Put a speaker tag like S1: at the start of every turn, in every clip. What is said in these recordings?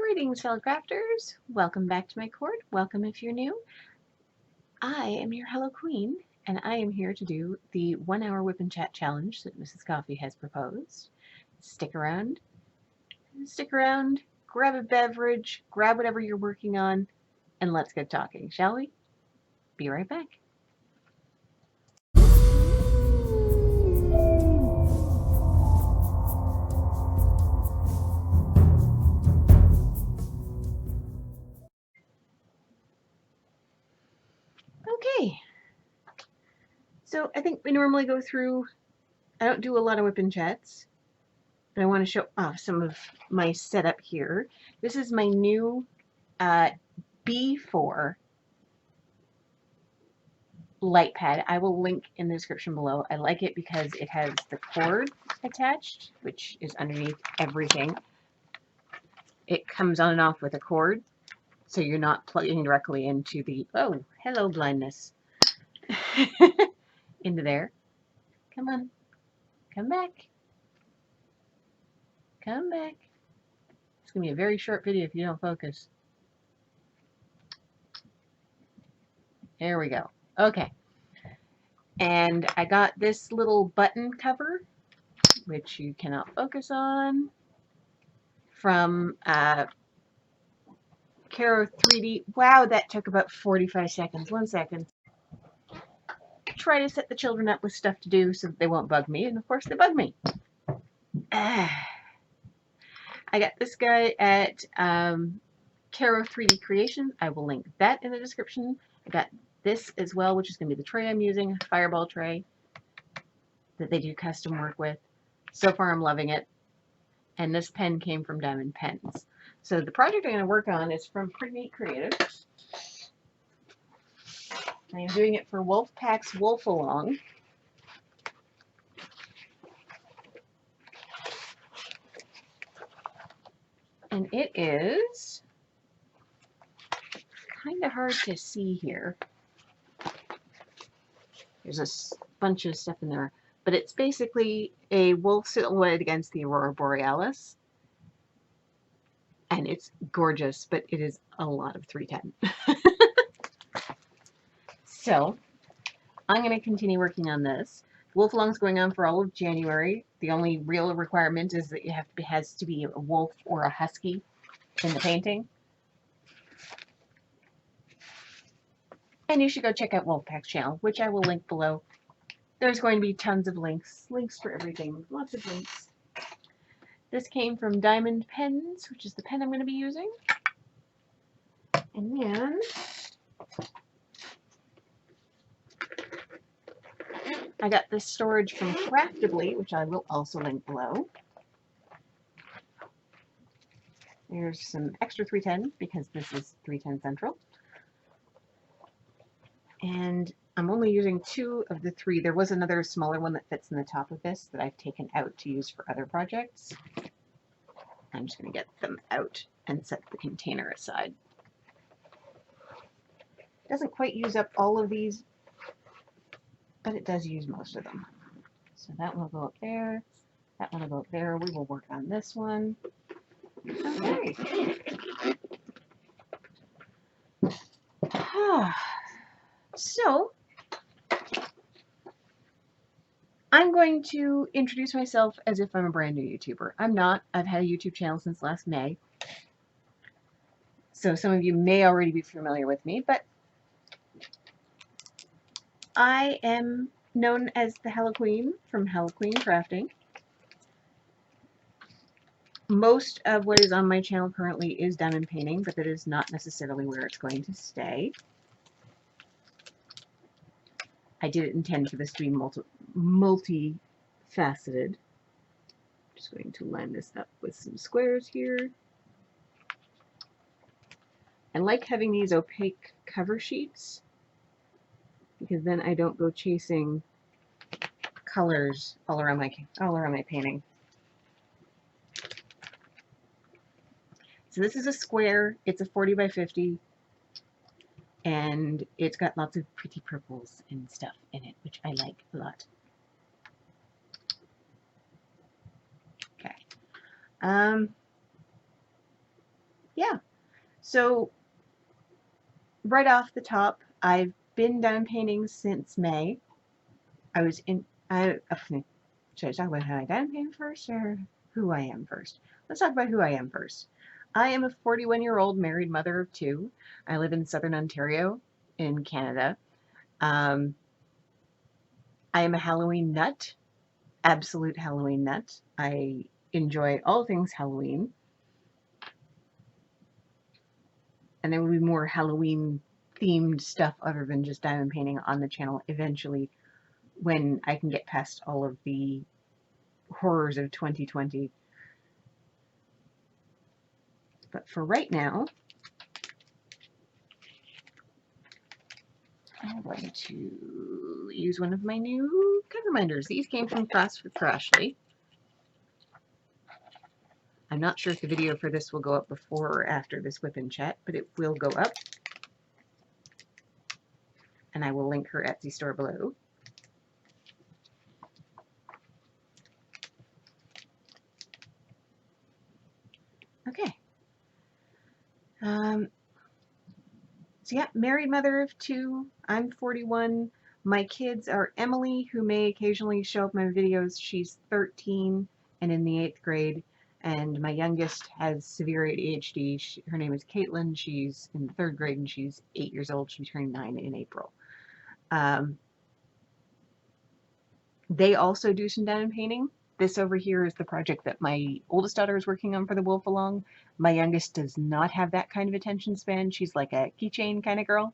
S1: Greetings, fellow crafters. Welcome back to my court. Welcome if you're new. I am your Hello Queen, and I am here to do the 1 hour whip and chat challenge that Mrs. Coffee has proposed. Stick around, grab a beverage, grab whatever you're working on, and let's get talking, shall we? Be right back. Okay, so I think we normally go through, I don't do a lot of whip and chats, but I want to show off some of my setup here. This is my new B4 light pad. I will link in the description below. I like it because it has the cord attached, which is underneath everything. It comes on and off with a cord, so you're not plugging directly into the, oh, hello blindness, into there. Come on, come back. Come back. It's going to be a very short video if you don't focus. There we go. Okay. And I got this little button cover, which you cannot focus on, from Caro 3D. Wow, that took about 45 seconds. 1 second. Try to set the children up with stuff to do so that they won't bug me, and of course they bug me. I got this guy at Caro 3D Creation. I will link that in the description. I got this as well, which is going to be the tray I'm using, a fireball tray that they do custom work with. So far I'm loving it. And this pen came from Diamond Pens. So the project I'm going to work on is from Pretty Neat Creative. I am doing it for Wolfpack's Wolf Along. And it is kind of hard to see here. There's a bunch of stuff in there. But it's basically a wolf silhouette against the Aurora Borealis. And it's gorgeous, but it is a lot of 310. So I'm going to continue working on this. Wolf Along's going on for all of January. The only real requirement is that it has to be a wolf or a husky in the painting. And you should go check out Wolfpack's channel, which I will link below. There's going to be tons of links for everything, lots of links. This came from Diamond Pens, which is the pen I'm going to be using. And then I got this storage from Craftably, which I will also link below. There's some extra 310 because this is 310 Central. And I'm only using 2 of the 3. There was another smaller one that fits in the top of this that I've taken out to use for other projects. I'm just going to get them out and set the container aside. It doesn't quite use up all of these, but it does use most of them. So that one will go up there. That one will go up there. We will work on this one. Okay. So I'm going to introduce myself as if I'm a brand new YouTuber. I'm not. I've had a YouTube channel since last May. So some of you may already be familiar with me, but I am known as the Hello Queen from Hello Queen Crafting. Most of what is on my channel currently is diamond painting, but that is not necessarily where it's going to stay. I did intend for this to be multi-faceted. Just going to line this up with some squares here. I like having these opaque cover sheets because then I don't go chasing colors all around my painting. So this is a square. It's a 40 by 50. And it's got lots of pretty purples and stuff in it, which I like a lot. Okay. yeah. So right off the top, I've been done painting since May. Should I talk about how I done painting first or who I am first? Let's talk about who I am first. I am a 41-year-old married mother of two. I live in Southern Ontario in Canada. I am a Halloween nut, absolute Halloween nut. I enjoy all things Halloween. And there will be more Halloween themed stuff other than just diamond painting on the channel eventually when I can get past all of the horrors of 2020. But for right now, I'm going to use one of my new cover minders. These came from Crashly. I'm not sure if the video for this will go up before or after this WIP and Chat, but it will go up. And I will link her Etsy store below. Okay. So yeah, married mother of two. I'm 41. My kids are Emily, who may occasionally show up in my videos. She's 13 and in the 8th grade. And my youngest has severe ADHD. Her name is Caitlin. She's in the 3rd grade and she's 8 years old. She'll be turning 9 in April. They also do some diamond painting. This over here is the project that my oldest daughter is working on for the Wolf Along. My youngest does not have that kind of attention span. She's like a keychain kind of girl.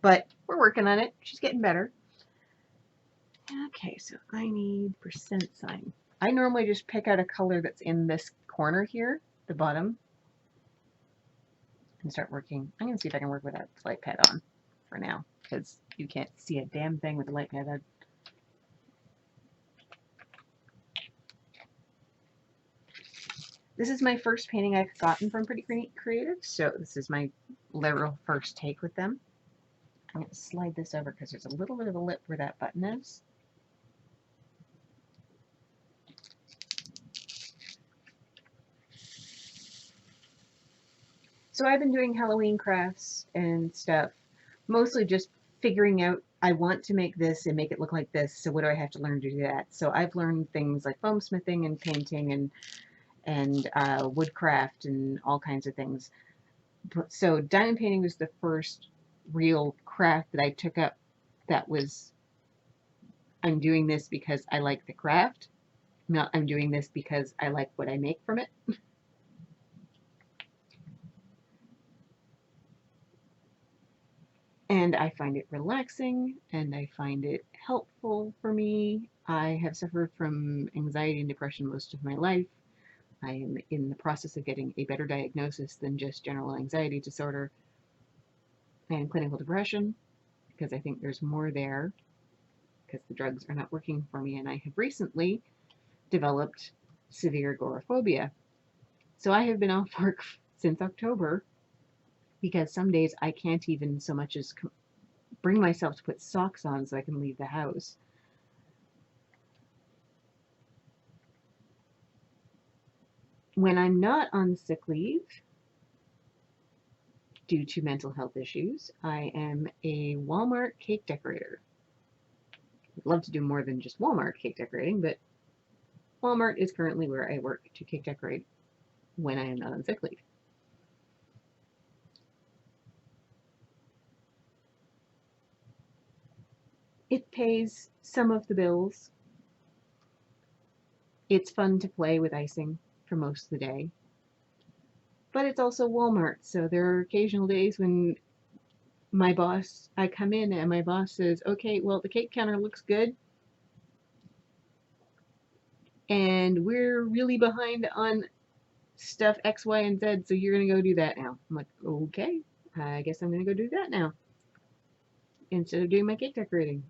S1: But we're working on it. She's getting better. Okay, so I need percent sign. I normally just pick out a color that's in this corner here, the bottom, and start working. I'm going to see if I can work with that light pad on for now, because you can't see a damn thing with the light pad on. This is my first painting I've gotten from Pretty Creative, so this is my literal first take with them. I'm going to slide this over because there's a little bit of a lip where that button is. So I've been doing Halloween crafts and stuff, mostly just figuring out, I want to make this and make it look like this, so what do I have to learn to do that? So I've learned things like foam smithing and painting and woodcraft and all kinds of things. So diamond painting was the first real craft that I took up that was, I'm doing this because I like the craft, not I'm doing this because I like what I make from it. And I find it relaxing and I find it helpful for me. I have suffered from anxiety and depression most of my life. I am in the process of getting a better diagnosis than just general anxiety disorder and clinical depression, because I think there's more there because the drugs are not working for me, and I have recently developed severe agoraphobia. So I have been off work since October because some days I can't even so much as bring myself to put socks on so I can leave the house. When I'm not on sick leave due to mental health issues, I am a Walmart cake decorator. I'd love to do more than just Walmart cake decorating, but Walmart is currently where I work to cake decorate when I am not on sick leave. It pays some of the bills. It's fun to play with icing for most of the day. But it's also Walmart, so there are occasional days when I come in and my boss says, okay, well, the cake counter looks good, and we're really behind on stuff X, Y, and Z, so you're going to go do that now. I'm like, okay, I guess I'm going to go do that now instead of doing my cake decorating.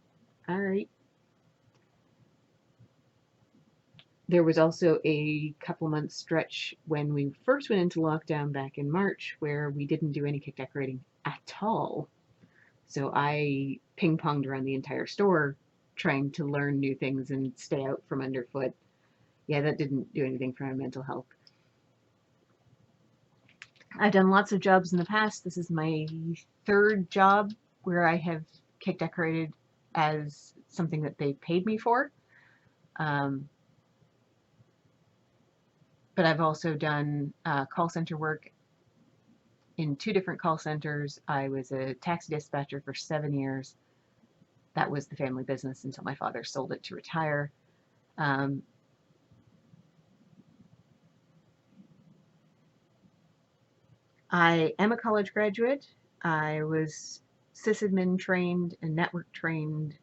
S1: All right. There was also a couple months stretch when we first went into lockdown back in March where we didn't do any cake decorating at all. So I ping-ponged around the entire store trying to learn new things and stay out from underfoot. Yeah, that didn't do anything for my mental health. I've done lots of jobs in the past. This is my third job where I have cake decorated as something that they paid me for. But I've also done call center work in 2 different call centers. I was a taxi dispatcher for 7 years. That was the family business until my father sold it to retire. I am a college graduate. I was sysadmin trained and network trained.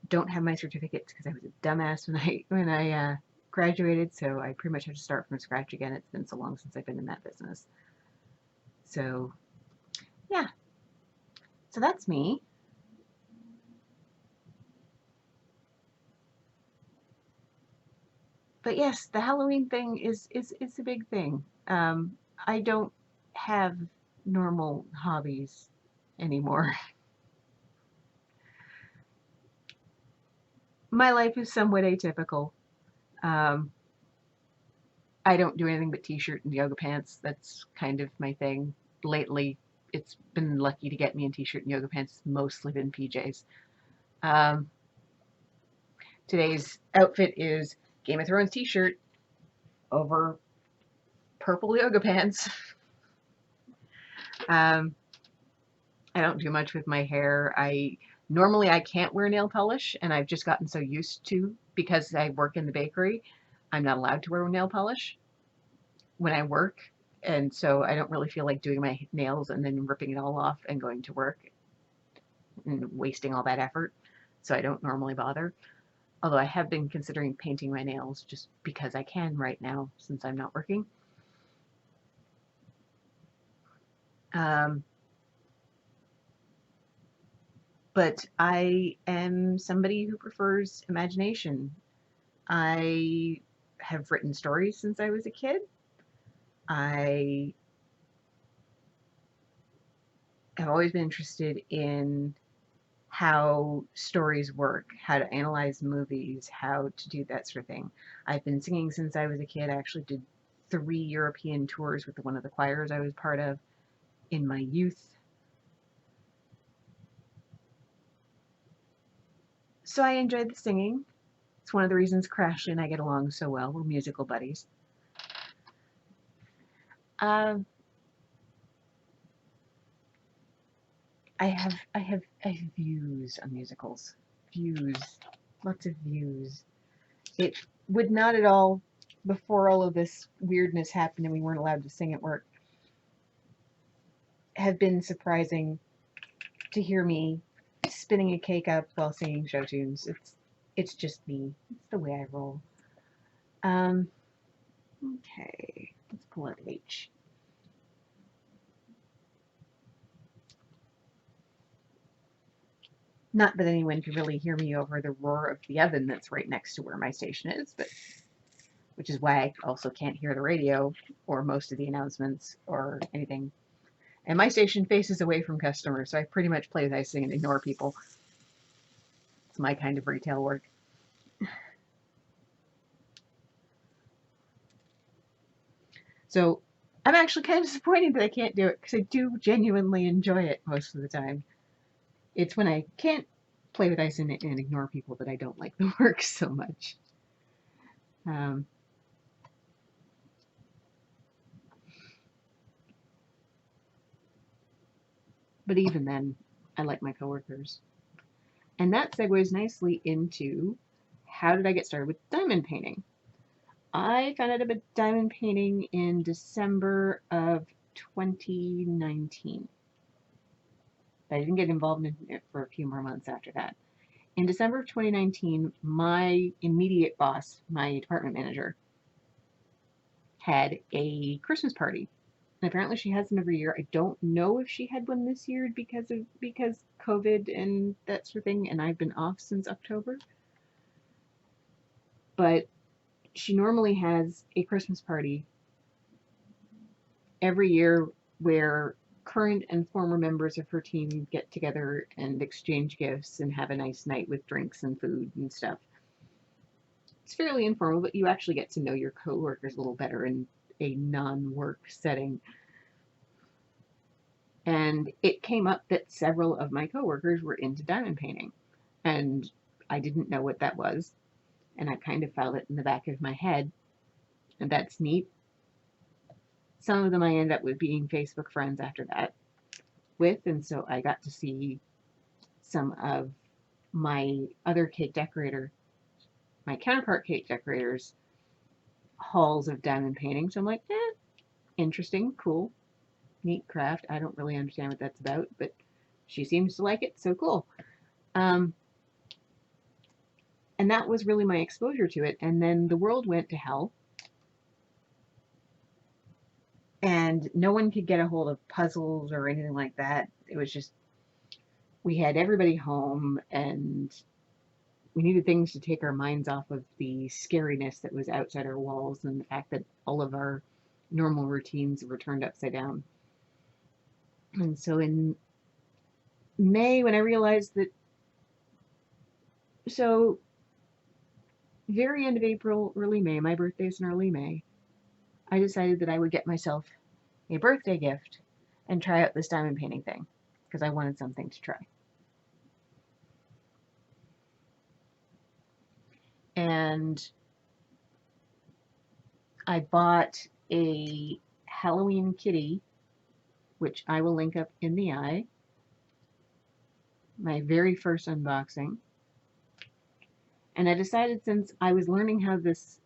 S1: Don't have my certificates because I was a dumbass when I graduated, so I pretty much have to start from scratch again. It's been so long since I've been in that business. So, yeah. So that's me. But yes, the Halloween thing is a big thing. I don't have normal hobbies anymore. My life is somewhat atypical. Um, I don't do anything but t-shirt and yoga pants. That's kind of my thing. Lately, it's been lucky to get me in t-shirt and yoga pants. It's mostly been PJs. Um, Today's outfit is Game of Thrones t-shirt over purple yoga pants. I don't do much with my hair. Normally I can't wear nail polish, and I've just gotten so used to, because I work in the bakery, I'm not allowed to wear nail polish when I work, and so I don't really feel like doing my nails and then ripping it all off and going to work and wasting all that effort. So I don't normally bother. Although I have been considering painting my nails just because I can right now since I'm not working. But I am somebody who prefers imagination. I have written stories since I was a kid. I have always been interested in how stories work, how to analyze movies, how to do that sort of thing. I've been singing since I was a kid. I actually did 3 European tours with one of the choirs I was part of in my youth. So I enjoyed the singing. It's one of the reasons Crashly and I get along so well. We're musical buddies. Um, I have views on musicals. Views. Lots of views. It would not at all, before all of this weirdness happened and we weren't allowed to sing at work, have been surprising to hear me spinning a cake up while singing show tunes. It's just me. It's the way I roll. Okay, let's pull out H. Not that anyone can really hear me over the roar of the oven that's right next to where my station is, but which is why I also can't hear the radio or most of the announcements or anything. And my station faces away from customers, so I pretty much play as I sing and ignore people. It's my kind of retail work. So I'm actually kind of disappointed that I can't do it, because I do genuinely enjoy it most of the time. It's when I can't play with ice and ignore people that I don't like the work so much. But even then, I like my coworkers. And that segues nicely into, how did I get started with diamond painting? I found out about diamond painting in December of 2019. But I didn't get involved in it for a few more months after that. In December of 2019, my immediate boss, my department manager, had a Christmas party. And apparently she has them every year. I don't know if she had one this year because COVID and that sort of thing, and I've been off since October. But she normally has a Christmas party every year where current and former members of her team get together and exchange gifts and have a nice night with drinks and food and stuff. It's fairly informal, but you actually get to know your coworkers a little better in a non-work setting. And it came up that several of my coworkers were into diamond painting, and I didn't know what that was, and I kind of felt it in the back of my head, and that's neat. Some of them I ended up with being Facebook friends after that with, and so I got to see some of my other cake decorator, my counterpart cake decorators, hauls of diamond painting. So I'm like, interesting, cool, neat craft. I don't really understand what that's about, but she seems to like it, so cool. And that was really my exposure to it. And then the world went to hell, and no one could get a hold of puzzles or anything like that. It was just, we had everybody home, and we needed things to take our minds off of the scariness that was outside our walls and the fact that all of our normal routines were turned upside down. And so in May, when I realized that, so very end of April, early May, my birthday's in early May, I decided that I would get myself a birthday gift and try out this diamond painting thing because I wanted something to try. And I bought a Halloween kitty, which I will link up in the eye, my very first unboxing. And I decided, since I was learning how this,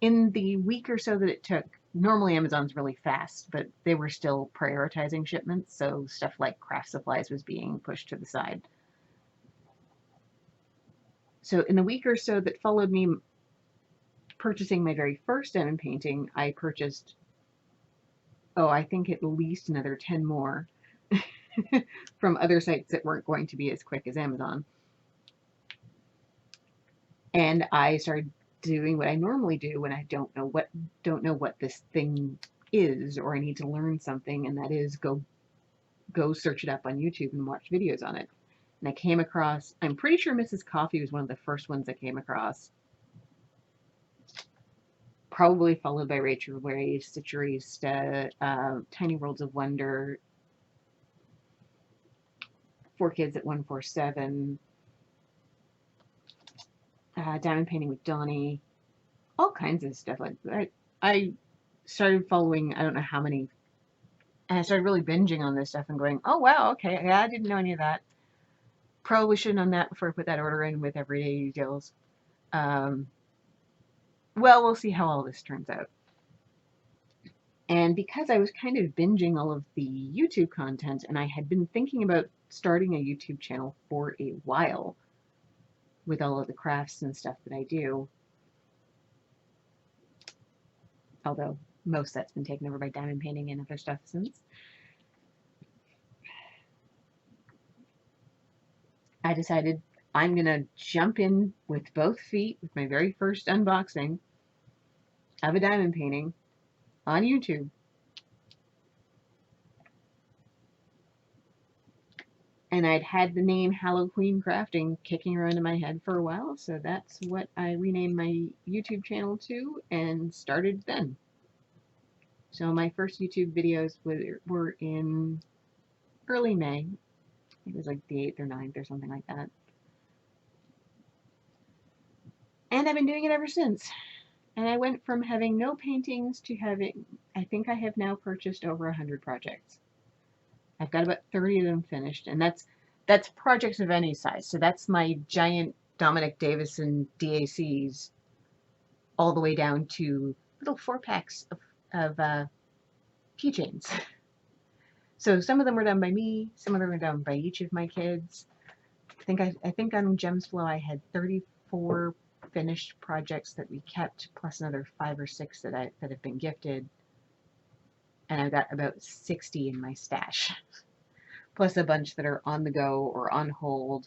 S1: in the week or so that it took, normally Amazon's really fast, but they were still prioritizing shipments, so stuff like craft supplies was being pushed to the side. So in the week or so that followed me purchasing my very first diamond painting, I purchased, I think at least another 10 more from other sites that weren't going to be as quick as Amazon. And I started doing what I normally do when I don't know what this thing is, or I need to learn something, and that is go search it up on YouTube and watch videos on it. And I came across, I'm pretty sure Mrs. Coffee was one of the first ones I came across, probably followed by Rachel Ray, Stitcherista, Tiny Worlds of Wonder, 4 Kids at 147, Diamond Painting with Donnie, all kinds of stuff like that. I started following, I don't know how many, and I started really binging on this stuff and going, oh wow, okay, yeah, I didn't know any of that. Probably should have known that before I put that order in with everyday details. Well, we'll see how all this turns out. And because I was kind of binging all of the YouTube content, and I had been thinking about starting a YouTube channel for a while with all of the crafts and stuff that I do, although most that's been taken over by diamond painting and other stuff since, I decided I'm going to jump in with both feet with my very first unboxing of a diamond painting on YouTube. And I'd had the name Halloween Crafting kicking around in my head for a while, so that's what I renamed my YouTube channel to and started then. So my first YouTube videos were in early May. It was like the 8th or 9th or something like that. And I've been doing it ever since. And I went from having no paintings to having, I think I have now purchased over 100 projects. I've got about 30 of them finished, and that's projects of any size. So that's my giant Dominic Davison DACs all the way down to little 4-packs of keychains. So some of them were done by me, some of them were done by each of my kids. I think on Gems Flow I had 34 finished projects that we kept, plus another 5 or 6 that have been gifted, and I've got about 60 in my stash, plus a bunch that are on the go or on hold.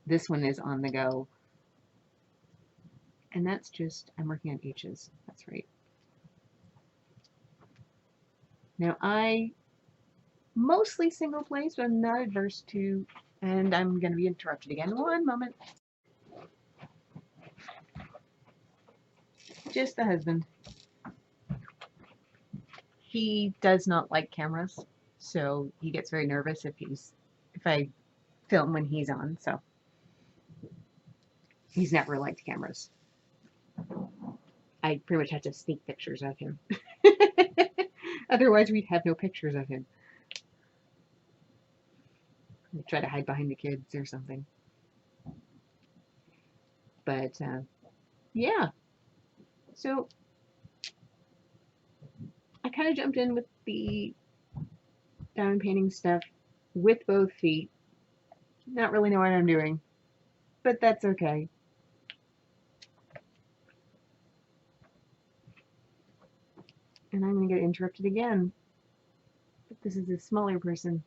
S1: This one is on the go, and that's just, I'm working on H's, that's right. Now I mostly single place, but I'm not adverse to, and I'm going to be interrupted again. One moment. Just the husband. He does not like cameras. So he gets very nervous if I film when he's on. So he's never liked cameras. I pretty much had to sneak pictures of him. Otherwise, we'd have no pictures of him. We'd try to hide behind the kids or something. But yeah, so I kind of jumped in with the diamond painting stuff with both feet. Not really know what I'm doing, but that's okay. And I'm going to get interrupted again. But this is a smaller person.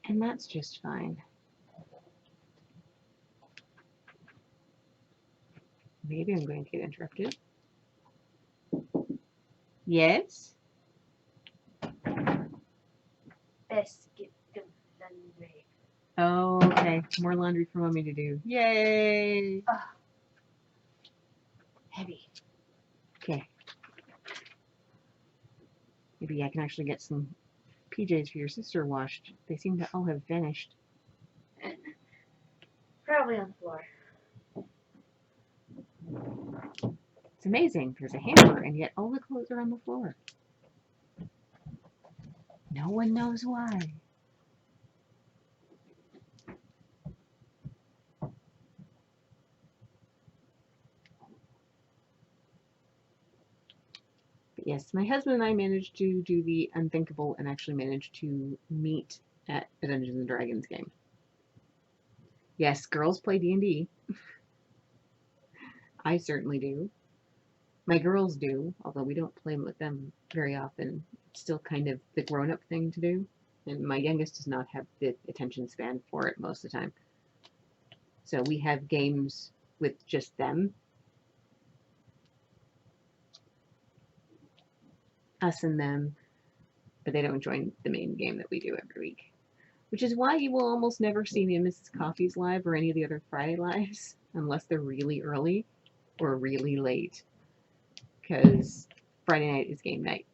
S1: And that's just fine. Maybe I'm going to get interrupted. Yes?
S2: Basket of laundry.
S1: Oh, okay. More laundry for Mommy to do. Yay!
S2: Heavy.
S1: Okay. Maybe I can actually get some PJs for your sister washed. They seem to all have vanished.
S2: Probably on the floor.
S1: It's amazing. There's a hamper, and yet all the clothes are on the floor. No one knows why. But yes, my husband and I managed to do the unthinkable and actually managed to meet at a Dungeons and Dragons game. Yes, girls play D&D. I certainly do. My girls do, although we don't play with them very often. It's still kind of the grown-up thing to do. And my youngest does not have the attention span for it most of the time. So we have games with just them. Us and them. But they don't join the main game that we do every week. Which is why you will almost never see me and Mrs. Coffee's live or any of the other Friday lives unless they're really early or really late. Because Friday night is game night.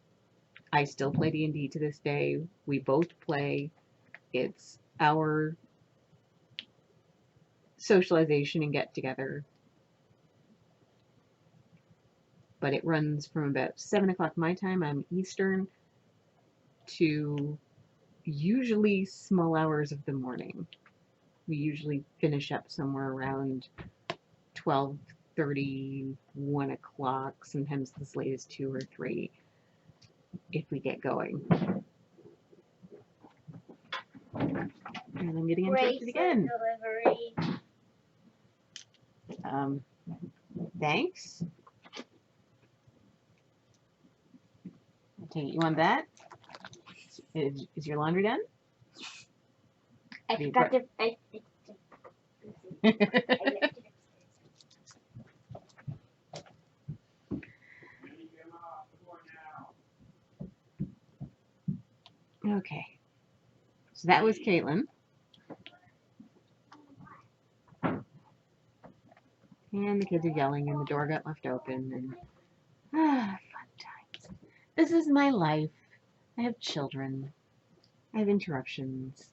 S1: I still play D&D to this day. We both play. It's our socialization and get together. But it runs from about 7 o'clock my time, I'm Eastern, to usually small hours of the morning. We usually finish up somewhere around 12:30, 1 o'clock, sometimes as late as 2 or 3 if we get going. And I'm getting interrupted again.
S2: Delivery.
S1: Thanks. Okay, you want that? Is your laundry done?
S2: I forgot to. I left it upstairs.
S1: Okay. So that was Caitlin. And the kids are yelling and the door got left open and fun times. This is my life. I have children. I have interruptions.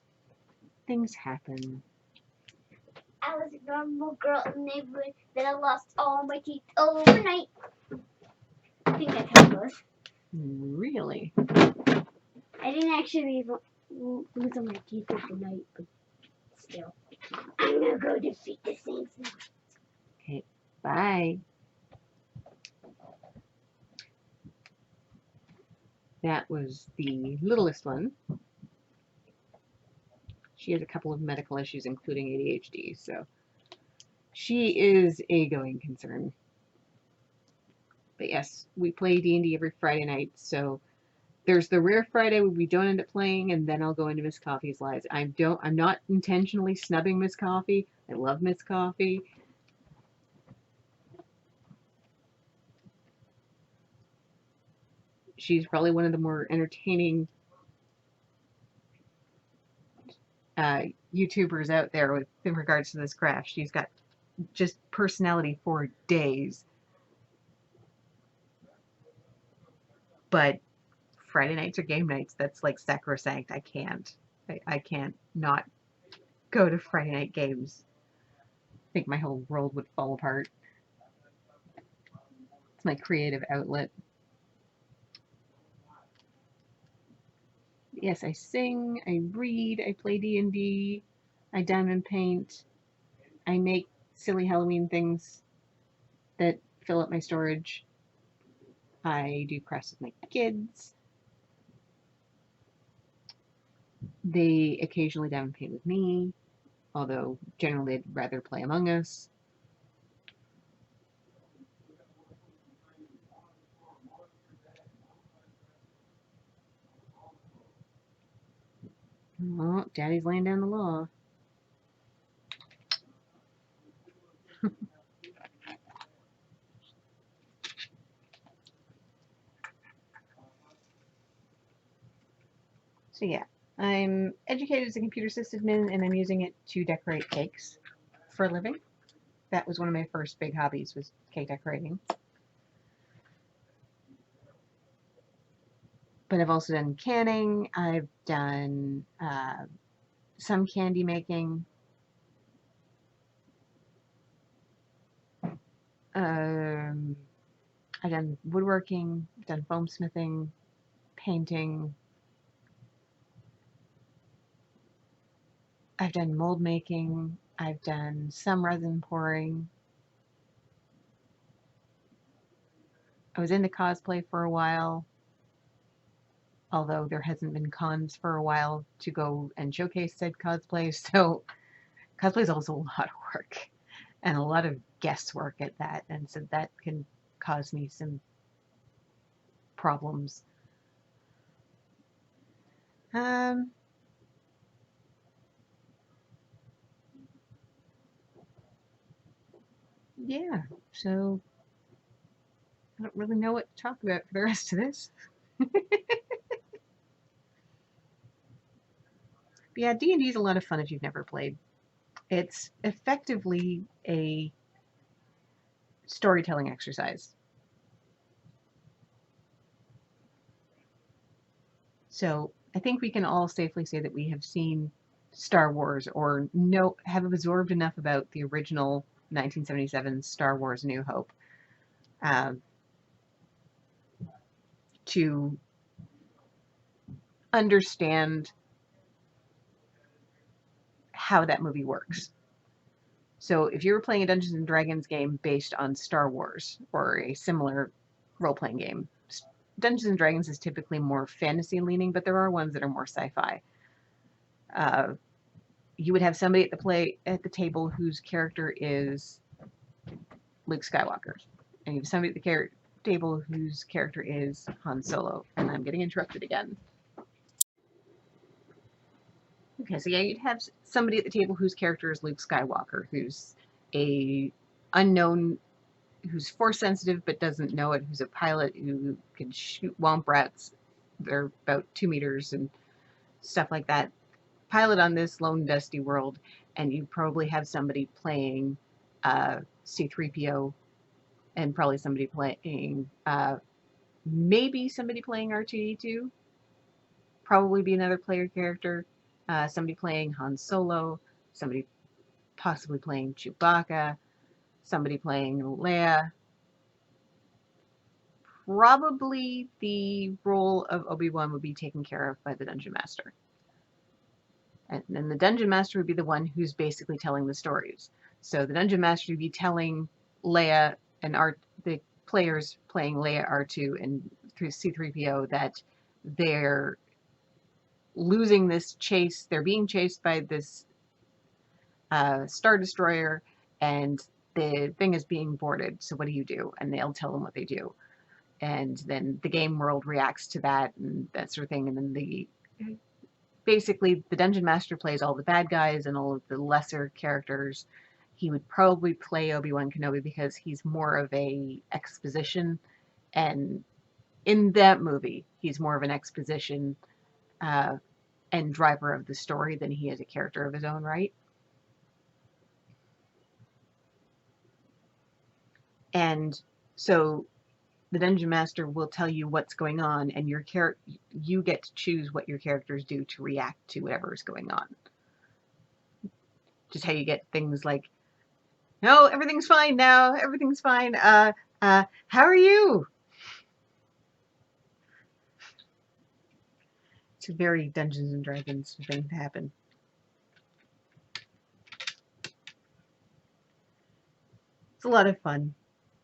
S1: Things happen.
S2: I was a normal girl in the neighborhood. Then I lost all my teeth overnight. I think that's how it goes.
S1: Really?
S2: I didn't actually lose all my teeth overnight, but still. I'm gonna go defeat the Saints now.
S1: Okay, bye. That was the littlest one. She has a couple of medical issues, including ADHD, so she is a going concern. But yes, we play D&D every Friday night, so there's the rare Friday where we don't end up playing, and then I'll go into Miss Coffee's lives. I'm not intentionally snubbing Miss Coffee. I love Miss Coffee. She's probably one of the more entertaining YouTubers out there in regards to this craft. She's got just personality for days. but Friday nights are game nights. That's like sacrosanct. I can't. I can't not go to Friday night games. I think my whole world would fall apart. It's my creative outlet. Yes, I sing, I read, I play D&D, I diamond paint, I make silly Halloween things that fill up my storage. I do crafts with my kids. They occasionally diamond paint with me, although generally they'd rather play Among Us. Oh, Daddy's laying down the law. So yeah, I'm educated as a computer sysadmin and I'm using it to decorate cakes for a living. That was one of my first big hobbies, was cake decorating. But I've also done canning. I've done some candy making. I've done woodworking, done foam smithing, painting. I've done mold making. I've done some resin pouring. I was into cosplay for a while, although there hasn't been cons for a while to go and showcase said cosplay. So cosplay is also a lot of work and a lot of guesswork at that. And so that can cause me some problems. Yeah, so I don't really know what to talk about for the rest of this. But yeah, D&D is a lot of fun if you've never played. It's effectively a storytelling exercise. So I think we can all safely say that we have seen Star Wars or have absorbed enough about the original 1977 Star Wars New Hope to understand how that movie works. So if you were playing a Dungeons and Dragons game based on Star Wars or a similar role-playing game, Dungeons and Dragons is typically more fantasy leaning, but there are ones that are more sci-fi. You would have somebody at the table whose character is Luke Skywalker, and you have somebody at the table whose character is Han Solo. And I'm getting interrupted again. Okay, so yeah, you'd have somebody at the table whose character is Luke Skywalker, who's a unknown, who's force sensitive but doesn't know it, who's a pilot who can shoot womp rats. They're about 2 meters and stuff like that. Pilot on this lone dusty world, and you probably have somebody playing C-3PO, and probably somebody playing maybe somebody playing R2-D2. Probably be another player character. Somebody playing Han Solo. Somebody possibly playing Chewbacca. Somebody playing Leia. Probably the role of Obi-Wan would be taken care of by the Dungeon Master. And then the Dungeon Master would be the one who's basically telling the stories. So the Dungeon Master would be telling Leia and the players playing Leia, R2, and through C-3PO that they're losing this chase. They're being chased by this Star Destroyer, and the thing is being boarded. So what do you do? And they'll tell them what they do. And then the game world reacts to that and that sort of thing. And then basically the Dungeon Master plays all the bad guys and all of the lesser characters. He would probably play Obi-Wan Kenobi because he's more of a exposition, and in that movie he's more of an exposition and driver of the story than he is a character of his own right. And so the dungeon master will tell you what's going on, and you get to choose what your characters do to react to whatever is going on. Just how you get things like, no, everything's fine now, everything's fine. How are you? It's a very Dungeons and Dragons thing to happen. It's a lot of fun.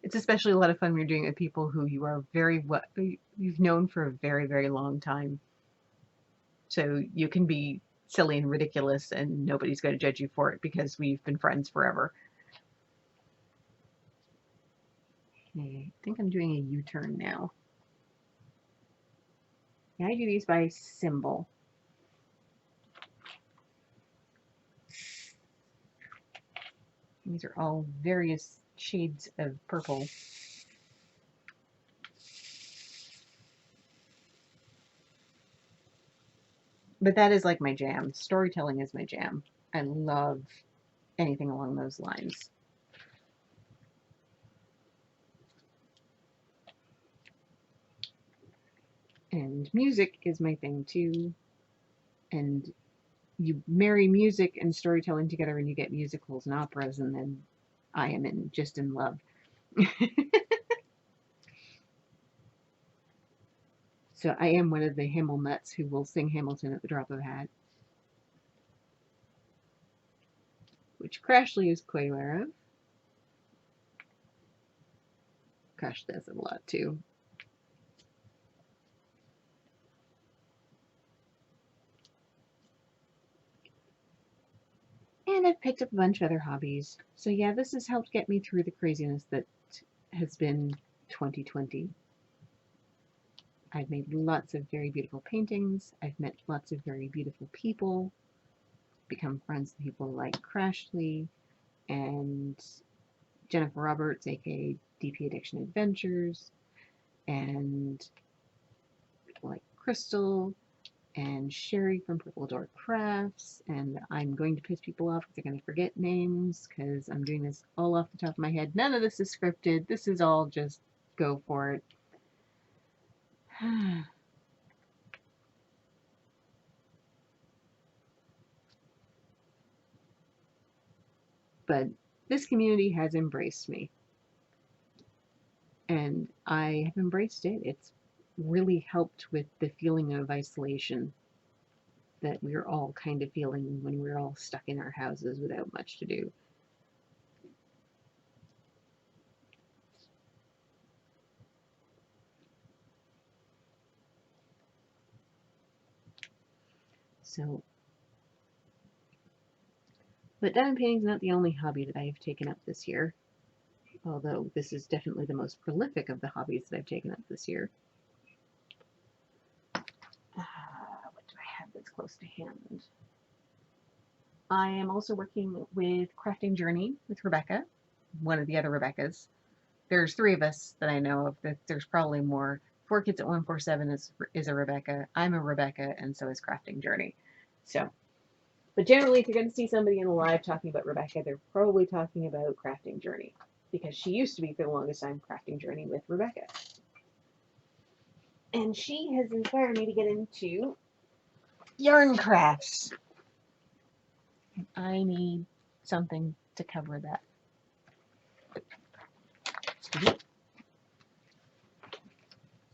S1: It's especially a lot of fun when you're doing it with people who you've known for a very, very long time. So you can be silly and ridiculous and nobody's going to judge you for it because we've been friends forever. Okay, I think I'm doing a U-turn now. Yeah, I do these by symbol. These are all various shades of purple. But that is like my jam. Storytelling is my jam. I love anything along those lines. And music is my thing too. And you marry music and storytelling together and you get musicals and operas, and then I am just in love. So I am one of the Himmel nuts who will sing Hamilton at the drop of a hat. Which Crashly is quite aware of. Crash does it a lot too. And I've picked up a bunch of other hobbies. So yeah, this has helped get me through the craziness that has been 2020. I've made lots of very beautiful paintings. I've met lots of very beautiful people. Become friends with people like Crashly and Jennifer Roberts, aka DP Addiction Adventures, and like Crystal and Sherry from Purple Door Crafts. And I'm going to piss people off if they're going to forget names because I'm doing this all off the top of my head. None of this is scripted. This is all just go for it. But this community has embraced me. And I have embraced it. It's really helped with the feeling of isolation that we're all kind of feeling when we're all stuck in our houses without much to do. So, but diamond painting is not the only hobby that I have taken up this year, although this is definitely the most prolific of the hobbies that I've taken up this year. What do I have that's close to hand? I am also working with Crafting Journey with Rebecca, one of the other Rebeccas. There's 3 of us that I know of. There's probably more. 4 Kids at 147 is a Rebecca. I'm a Rebecca, and so is Crafting Journey. So, but generally, if you're going to see somebody in the live talking about Rebecca, they're probably talking about Crafting Journey, because she used to be for the longest time Crafting Journey with Rebecca. And she has inspired me to get into yarn crafts. I need something to cover that.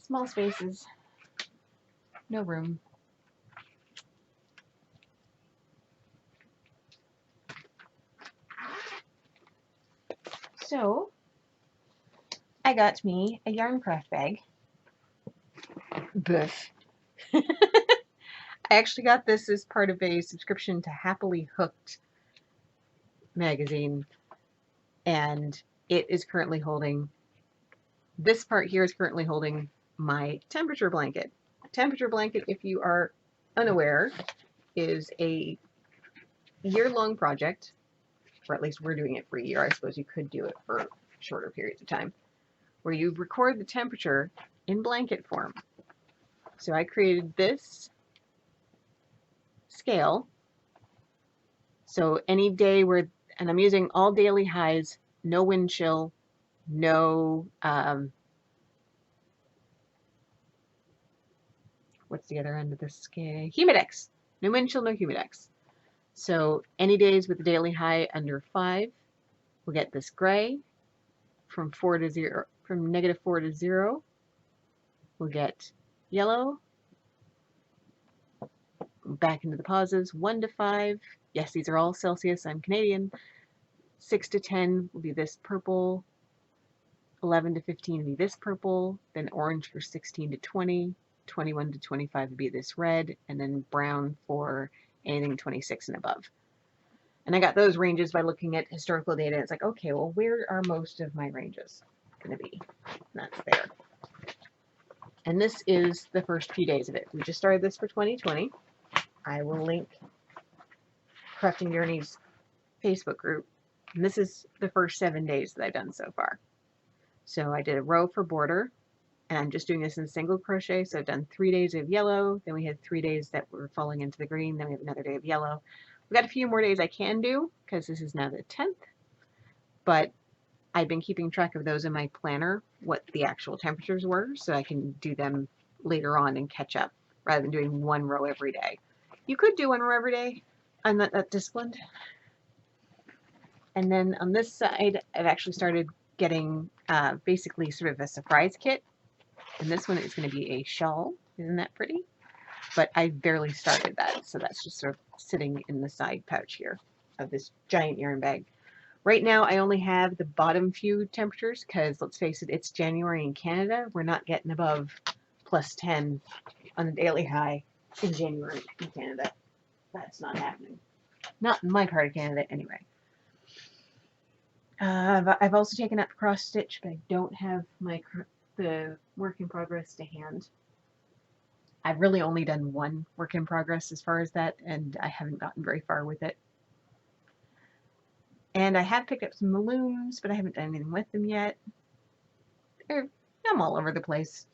S1: Small spaces, no room. So I got me a yarn craft bag. Biff. I actually got this as part of a subscription to Happily Hooked magazine, and it is currently holding, this part here is currently holding my temperature blanket. Temperature blanket, if you are unaware, is a year-long project, or at least we're doing it for a year. I suppose you could do it for shorter periods of time, where you record the temperature in blanket form. So I created this scale. So any day where, and I'm using all daily highs, no wind chill, no what's the other end of this scale? Humidex. No wind chill, no humidex. So any days with a daily high under 5, we'll get this gray. From 4 to 0, from -4 to 0, we'll get yellow. Back into the positives, 1 to 5. Yes, these are all Celsius. I'm Canadian. 6 to 10 will be this purple. 11 to 15 will be this purple. Then orange for 16 to 20. 21 to 25 would be this red. And then brown for anything 26 and above. And I got those ranges by looking at historical data. It's like, okay, well, where are most of my ranges going to be? And that's there. And this is the first few days of it. We just started this for 2020. I will link Crafting Journey's Facebook group. And this is the first 7 days that I've done so far. So I did a row for border, and I'm just doing this in single crochet. So I've done 3 days of yellow, then we had 3 days that were falling into the green, then we have another day of yellow. We've got a few more days I can do because this is now the 10th, but I've been keeping track of those in my planner, what the actual temperatures were, so I can do them later on and catch up rather than doing 1 row every day. You could do 1 row every day. I'm not that disciplined. And then on this side, I've actually started getting basically sort of a surprise kit. And this one is going to be a shawl. Isn't that pretty? But I barely started that, so that's just sort of sitting in the side pouch here of this giant yarn bag. Right now, I only have the bottom few temperatures because, let's face it, it's January in Canada. We're not getting above +10 on a daily high in January in Canada. That's not happening. Not in my part of Canada, anyway. I've also taken up cross stitch, but I don't have the work in progress to hand. I've really only done 1 work in progress as far as that, and I haven't gotten very far with it. And I have picked up some balloons, but I haven't done anything with them yet. I'm all over the place.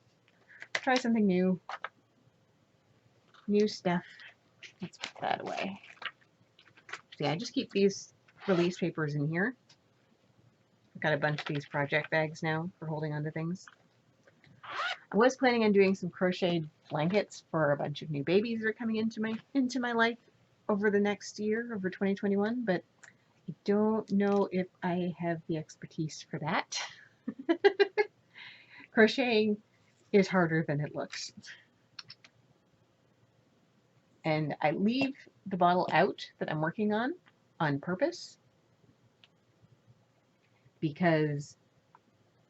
S1: Try something new. New stuff. Let's put that away. See, I just keep these release papers in here. I've got a bunch of these project bags now for holding onto things. I was planning on doing some crocheted blankets for a bunch of new babies that are coming into my life over the next year, over 2021, but I don't know if I have the expertise for that. Crocheting is harder than it looks. And I leave the bottle out that I'm working on purpose, because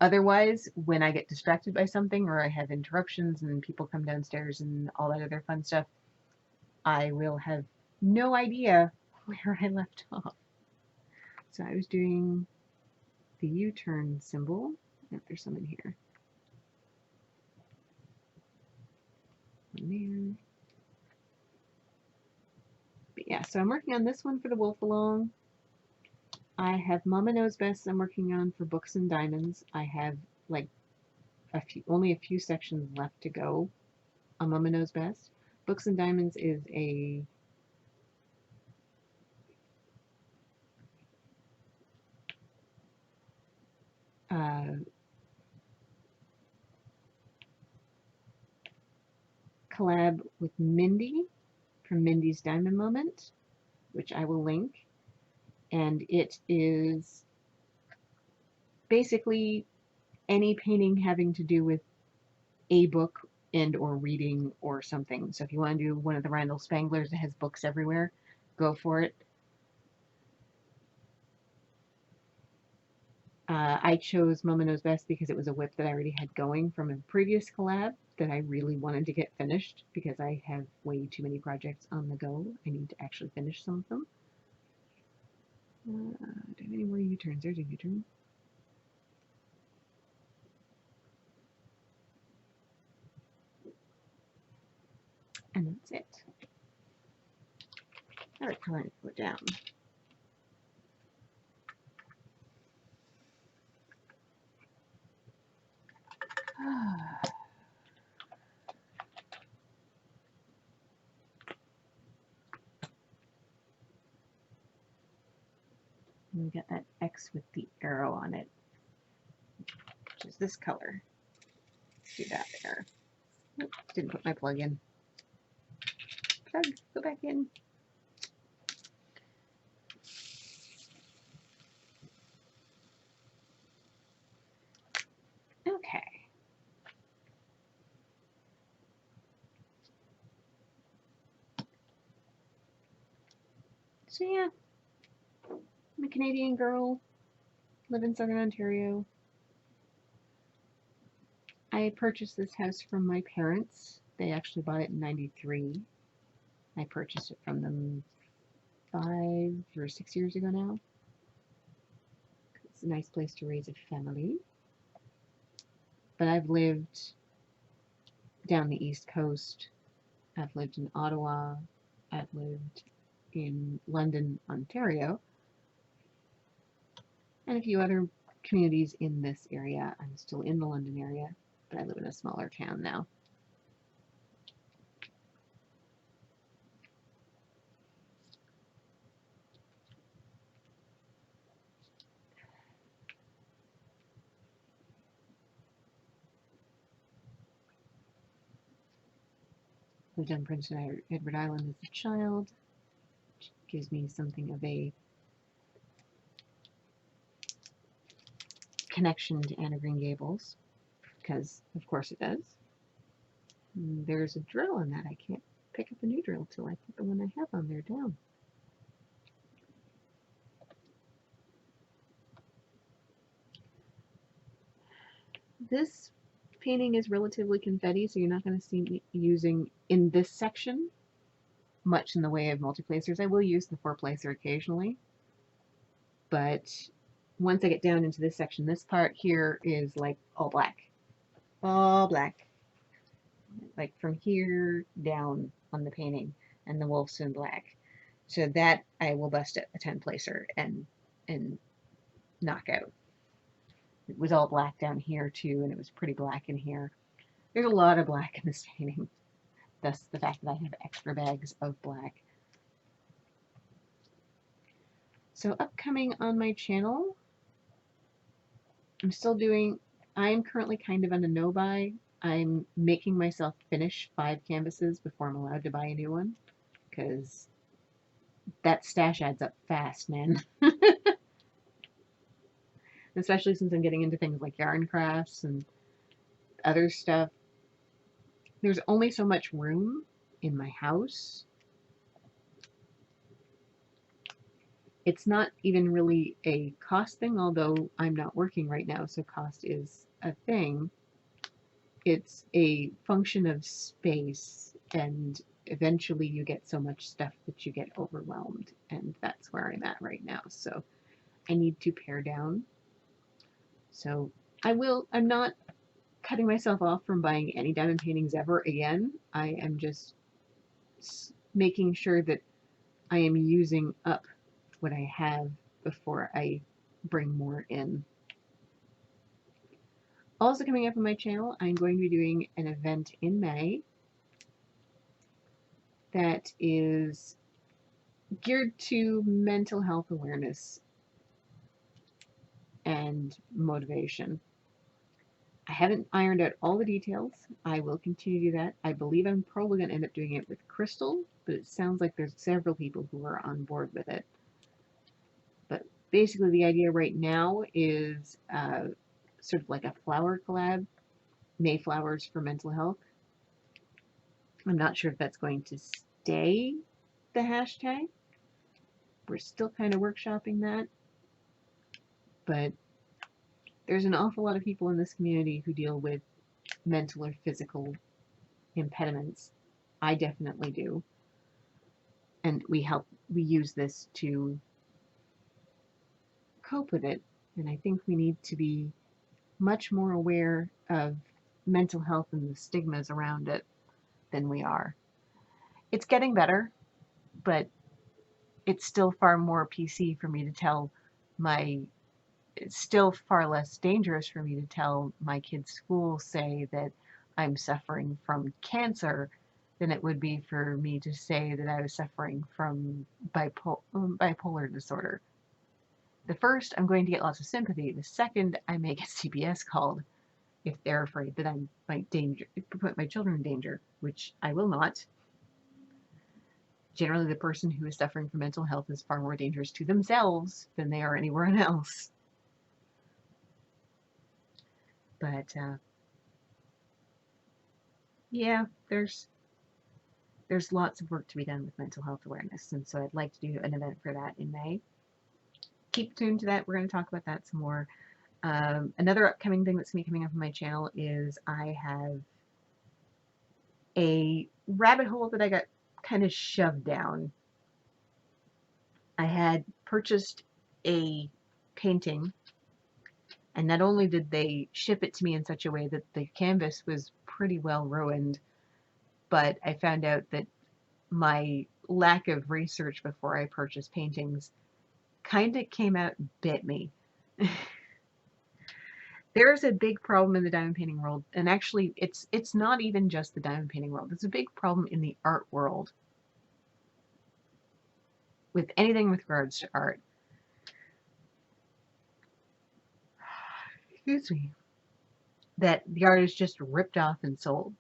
S1: otherwise, when I get distracted by something or I have interruptions and people come downstairs and all that other fun stuff, I will have no idea where I left off. So I was doing the U-turn symbol. If there's some in here. One there. But yeah, so I'm working on this one for the Wolf Along. I have Mama Knows Best I'm working on for Books and Diamonds. I have like only a few sections left to go on Mama Knows Best. Books and Diamonds is a collab with Mindy from Mindy's Diamond Moment, which I will link. And it is basically any painting having to do with a book and or reading or something. So if you want to do one of the Randall Spanglers that has books everywhere, go for it. I chose Mama Knows Best because it was a WIP that I already had going from a previous collab that I really wanted to get finished because I have way too many projects on the go. I need to actually finish some of them. Do I have any more U-turns? There's a U-turn. And that's it. All right, time to put down. And we got that X with the arrow on it, which is this color. Do that there. Oops, didn't put my plug in. hug. Go back in. Okay. So yeah, I'm a Canadian girl, live in Southern Ontario. I purchased this house from my parents. They actually bought it in '93. I purchased it from them 5 or 6 years ago now. It's a nice place to raise a family. But I've lived down the East Coast. I've lived in Ottawa. I've lived in London, Ontario, and a few other communities in this area. I'm still in the London area, but I live in a smaller town now. Lived on Prince Edward Island as a child, which gives me something of a connection to Anne of Green Gables, because of course it does. And there's a drill on that. I can't pick up a new drill till I put the one I have on there down. This painting is relatively confetti, so you're not going to see me using in this section much in the way of multi-placers. I will use the 4-placer occasionally, but once I get down into this section, this part here is like all black. All black. Like from here down on the painting, and the wolf's in black. So that I will bust a 10-placer and knock out. It was all black down here too, and it was pretty black in here. There's a lot of black in this painting. Thus the fact that I have extra bags of black. So upcoming on my channel, I'm currently kind of on a no-buy. I'm making myself finish 5 canvases before I'm allowed to buy a new one, because that stash adds up fast, man. Especially since I'm getting into things like yarn crafts and other stuff. There's only so much room in my house. It's not even really a cost thing, although I'm not working right now, so cost is a thing. It's a function of space, and eventually you get so much stuff that you get overwhelmed, and that's where I'm at right now. So I need to pare down. So I'm not cutting myself off from buying any diamond paintings ever again. I am just making sure that I am using up what I have before I bring more in. Also coming up on my channel, I'm going to be doing an event in May that is geared to mental health awareness and motivation. I haven't ironed out all the details. I will continue to do that. I believe I'm probably going to end up doing it with Crystal, but it sounds like there's several people who are on board with it. But basically the idea right now is sort of like a flower collab, Mayflowers for mental health. I'm not sure if that's going to stay the hashtag. We're still kind of workshopping that, but there's an awful lot of people in this community who deal with mental or physical impediments. I definitely do. And we use this to cope with it. And I think we need to be much more aware of mental health and the stigmas around it than we are. It's getting better, but it's still far more PC for me to tell it's still far less dangerous for me to tell my kids' school, say, that I'm suffering from cancer than it would be for me to say that I was suffering from bipolar disorder. The first, I'm going to get lots of sympathy. The second, I may get CPS called if they're afraid that I might put my children in danger, which I will not. Generally, the person who is suffering from mental health is far more dangerous to themselves than they are anywhere else. But yeah, there's lots of work to be done with mental health awareness, and so I'd like to do an event for that in May. Keep tuned to that. We're going to talk about that some more. Another upcoming thing that's going to be coming up on my channel is I have a rabbit hole that I got kind of shoved down. I had purchased a painting, and not only did they ship it to me in such a way that the canvas was pretty well ruined, but I found out that my lack of research before I purchased paintings kind of came out and bit me. There's a big problem in the diamond painting world, and actually it's not even just the diamond painting world. It's a big problem in the art world with anything with regards to art. Excuse me. That the art is just ripped off and sold.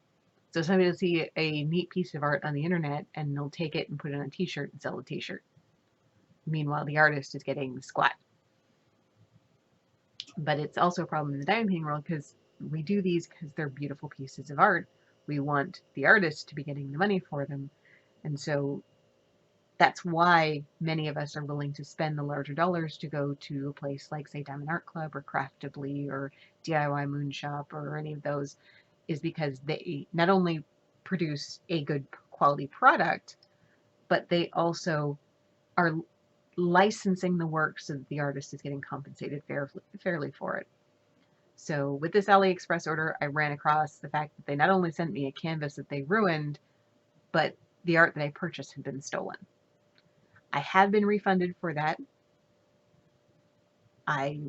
S1: So somebody will see a neat piece of art on the internet and they'll take it and put it on a t-shirt and sell a t-shirt. Meanwhile, the artist is getting squat. But it's also a problem in the diamond painting world because we do these because they're beautiful pieces of art. We want the artist to be getting the money for them. And so that's why many of us are willing to spend the larger dollars to go to a place like, say, Diamond Art Club or Craftably or DIY Moon Shop or any of those, is because they not only produce a good quality product, but they also are licensing the work so that the artist is getting compensated fairly for it. So with this AliExpress order, I ran across the fact that they not only sent me a canvas that they ruined, but the art that I purchased had been stolen. I have been refunded for that. I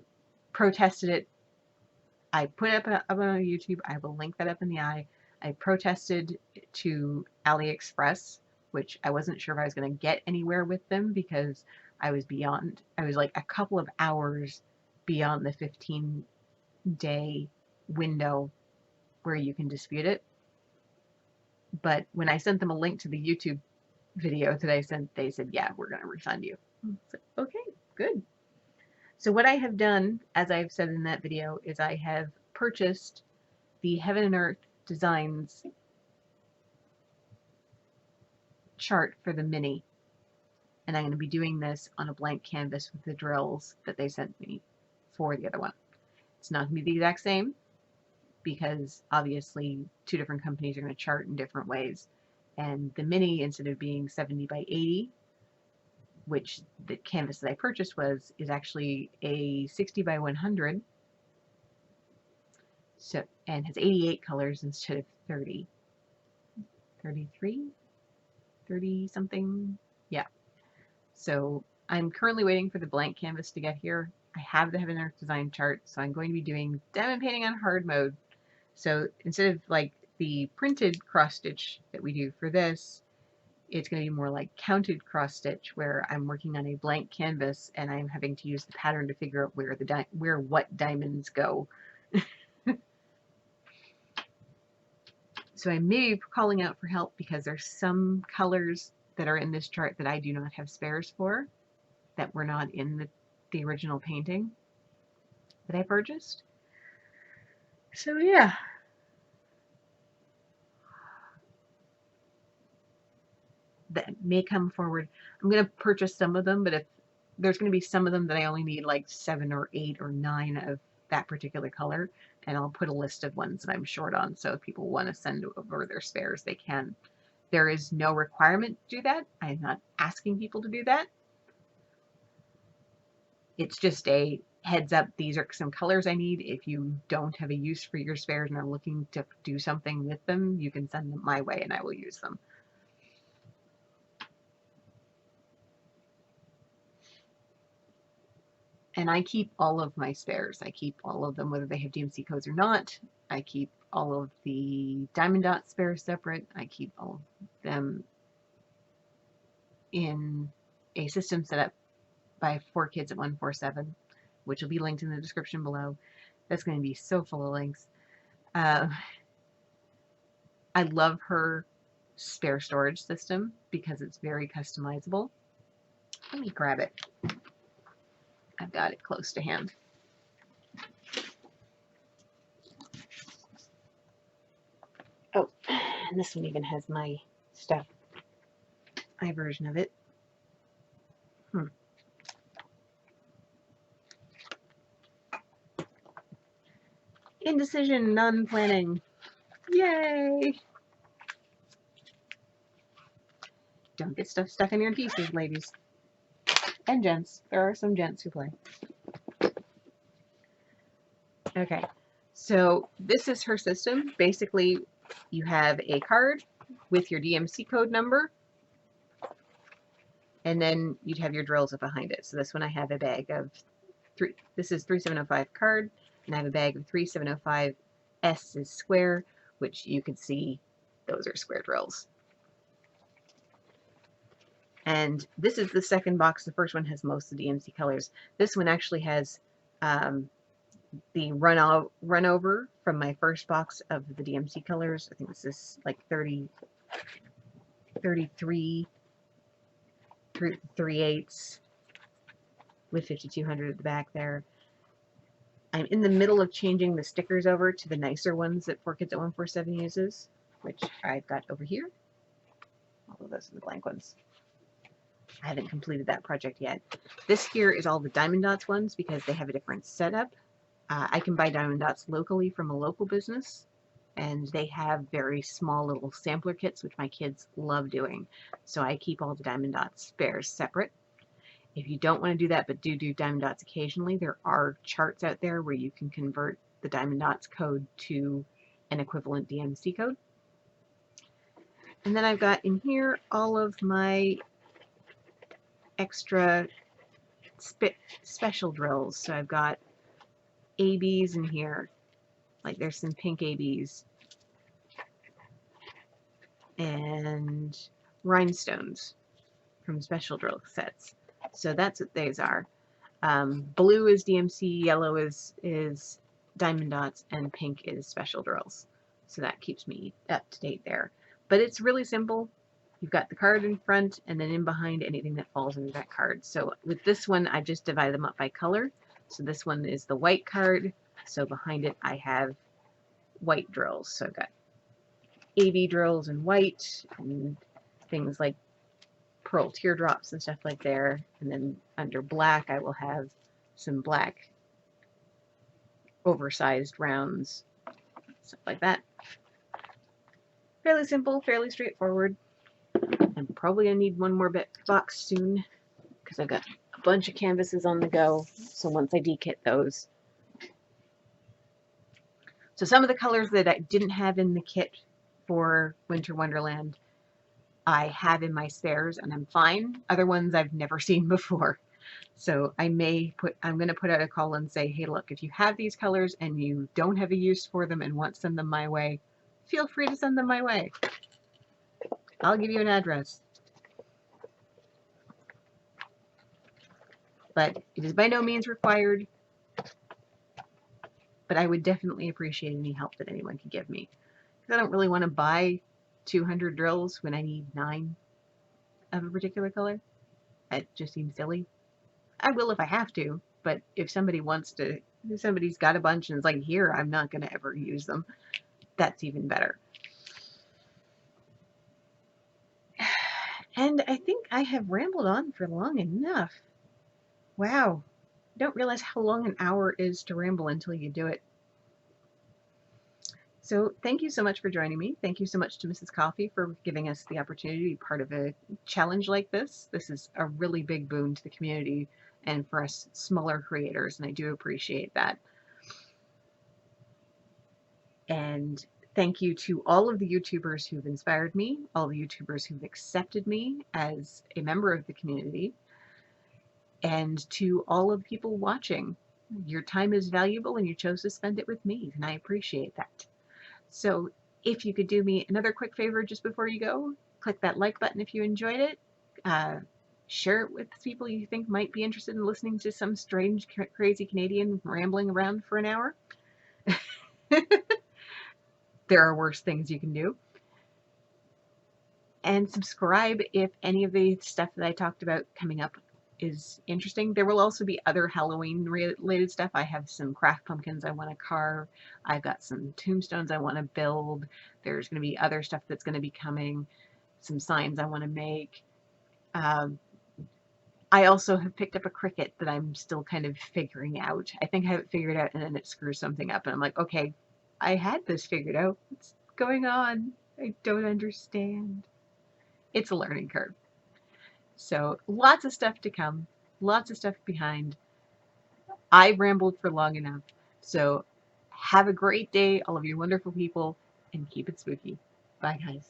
S1: protested it. I put it up on YouTube. I will link that up in the eye. I protested to AliExpress, which I wasn't sure if I was going to get anywhere with them because I was like a couple of hours beyond the 15-day window where you can dispute it. But when I sent them a link to the YouTube video that I sent, they said, yeah, we're going to refund you. So, okay, good. So what I have done, as I've said in that video, is I have purchased the Heaven and Earth Designs chart for the mini. And I'm going to be doing this on a blank canvas with the drills that they sent me for the other one. It's not going to be the exact same because obviously two different companies are going to chart in different ways. And the mini, instead of being 70 by 80, which the canvas that I purchased was, is actually a 60 by 100. So, and has 88 colors instead of 30. 33? 30 something? Yeah. So I'm currently waiting for the blank canvas to get here. I have the Heaven and Earth design chart, so I'm going to be doing diamond painting on hard mode. So instead of like the printed cross stitch that we do for this, it's going to be more like counted cross stitch where I'm working on a blank canvas and I'm having to use the pattern to figure out where what diamonds go. So I may be calling out for help because there's some colors that are in this chart that I do not have spares for, that were not in the original painting that I purchased. So yeah. That may come forward. I'm going to purchase some of them, but if there's going to be some of them that I only need like 7 or 8 or 9 of that particular color, and I'll put a list of ones that I'm short on, so if people want to send over their spares, they can. There is no requirement to do that. I'm not asking people to do that. It's just a heads up, these are some colors I need. If you don't have a use for your spares and are looking to do something with them, you can send them my way and I will use them. And I keep all of my spares. I keep all of them, whether they have DMC codes or not. I keep all of the Diamond Dot spares separate. I keep all of them in a system set up by 4Kids at 147, which will be linked in the description below. That's going to be so full of links. I love her spare storage system because it's very customizable. Let me grab it. I've got it close to hand. Oh, and this one even has my stuff, my version of it. Indecision, non-planning. Yay! Don't get stuff stuck in your pieces, ladies. And gents. There are some gents who play. Okay, so this is her system. Basically, you have a card with your DMC code number, and then you'd have your drills up behind it. So this one I have a bag of three. This is 3705 card, and I have a bag of 3705 S is square, which you can see those are square drills. And this is the second box. The first one has most of the DMC colors. This one actually has the run over from my first box of the DMC colors. I think this is like 33 3/8 with 5200 at the back there. I'm in the middle of changing the stickers over to the nicer ones that 4Kids at 147 uses, which I've got over here. All of those are the blank ones. I haven't completed that project yet. This here is all the Diamond Dots ones because they have a different setup. I can buy Diamond Dots locally from a local business, and they have very small little sampler kits, which my kids love doing. So I keep all the Diamond Dots spares separate. If you don't want to do that, but do Diamond Dots occasionally, there are charts out there where you can convert the Diamond Dots code to an equivalent DMC code. And then I've got in here all of my extra special drills. So I've got ABs in here, like there's some pink ABs and rhinestones from special drill sets. So that's what these are. Blue is DMC, yellow is Diamond Dots, and pink is special drills. So that keeps me up to date there. But it's really simple. You've got the card in front, and then in behind anything that falls into that card. So with this one, I just divide them up by color. So this one is the white card. So behind it, I have white drills. So I've got AB drills in white and things like pearl teardrops and stuff like there. And then under black, I will have some black oversized rounds, stuff like that. Fairly simple, fairly straightforward. I'm probably going to need one more box soon because I've got a bunch of canvases on the go. So once I dekit those. So some of the colors that I didn't have in the kit for Winter Wonderland, I have in my spares and I'm fine. Other ones I've never seen before. So I'm going to put out a call and say, hey, look, if you have these colors and you don't have a use for them and want to send them my way, feel free to send them my way. I'll give you an address. But it is by no means required. But I would definitely appreciate any help that anyone could give me. Because I don't really want to buy 200 drills when I need 9 of a particular color. That just seems silly. I will if I have to, but if somebody wants to, if somebody's got a bunch and is like, here, I'm not going to ever use them, that's even better. And I think I have rambled on for long enough. Wow. I don't realize how long an hour is to ramble until you do it. So thank you so much for joining me. Thank you so much to Mrs. Coffee for giving us the opportunity to be part of a challenge like this. This is a really big boon to the community and for us smaller creators, and I do appreciate that. And thank you to all of the YouTubers who've inspired me, all the YouTubers who've accepted me as a member of the community, and to all of the people watching. Your time is valuable and you chose to spend it with me, and I appreciate that. So if you could do me another quick favor just before you go, click that like button if you enjoyed it. Share it with people you think might be interested in listening to some strange, crazy Canadian rambling around for an hour. There are worse things you can do. and subscribe if any of the stuff that I talked about coming up is interesting. There will also be other Halloween related stuff. I have some craft pumpkins I want to carve. I've got some tombstones I want to build. There's going to be other stuff that's going to be coming. Some signs I want to make. I also have picked up a Cricut that I'm still kind of figuring out. I think I have it figured out and then it screws something up and I'm like, okay, I had this figured out. What's going on? I don't understand. It's a learning curve. So lots of stuff to come, lots of stuff behind. I rambled for long enough. So have a great day, all of you wonderful people, and keep it spooky. Bye, guys.